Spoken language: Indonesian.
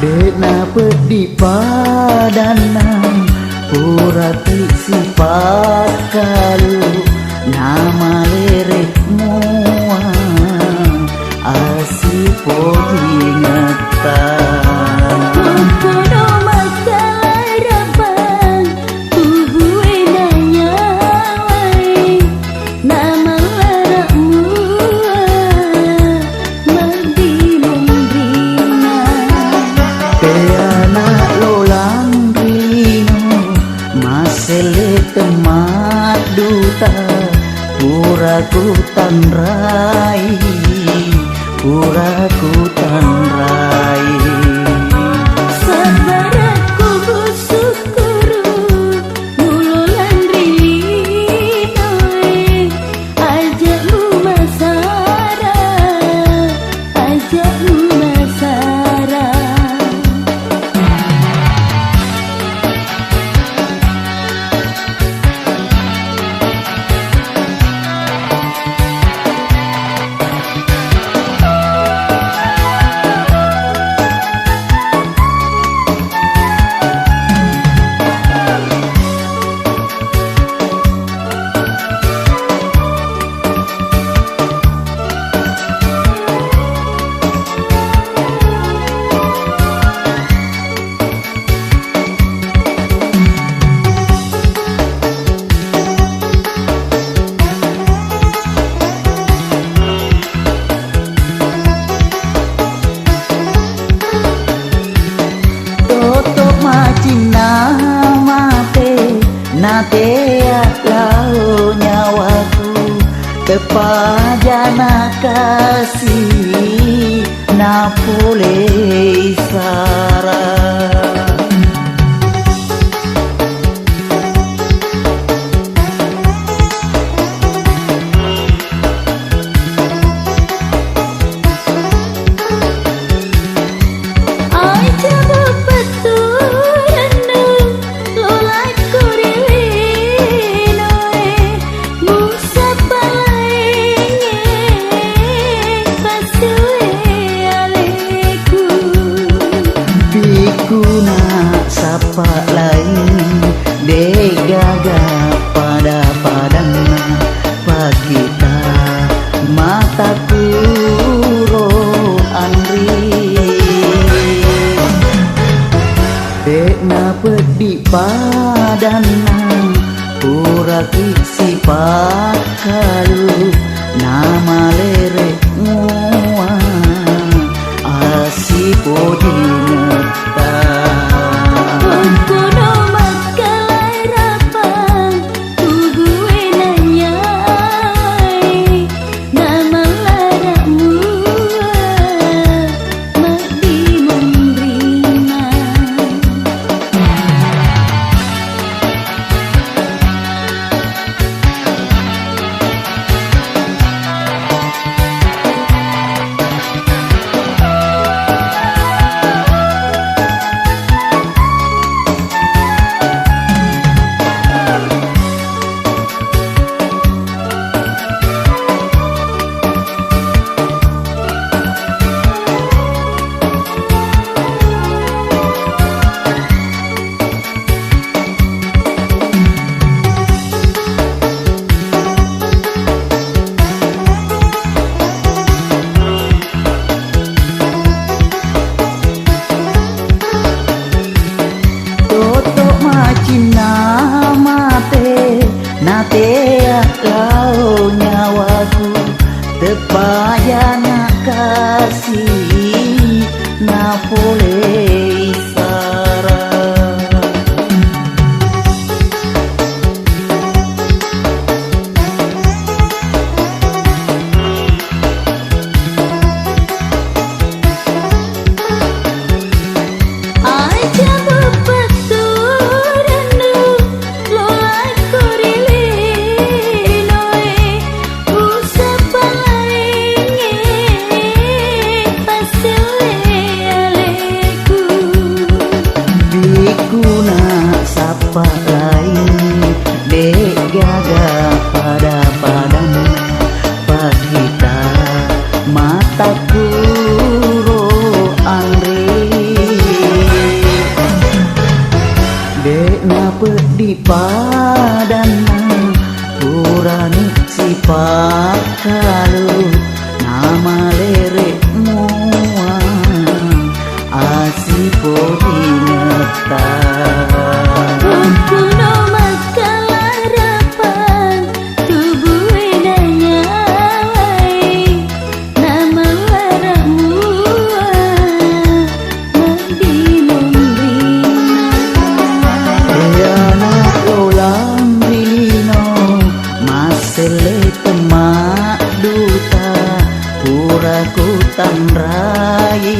Dena pedi padanang purati sifat kalu nama lerek mua asipo ingatan Kono masalah rabang tubuh enaknya wai nama larak mua mandi membrina Peana lolang rino masele temat duta puraku tanrai puraku tanrai sabaraku bersyukuru mululan rinoe ajakmu masara ajakmu masara Nate lau nyawaku kepada kasih napole sarah sapa lain degaga pada padana pagita mataku ro andri dekna pedi padana puraki sifat kalu nama lerek mua asipo dingetan di padanang kurani sifat kalau nama lerekmu asipo dingetan Kuno makalarapan tubuh edanya wai nama waramu Eyana ulang rino masele temak duta puraku tanrai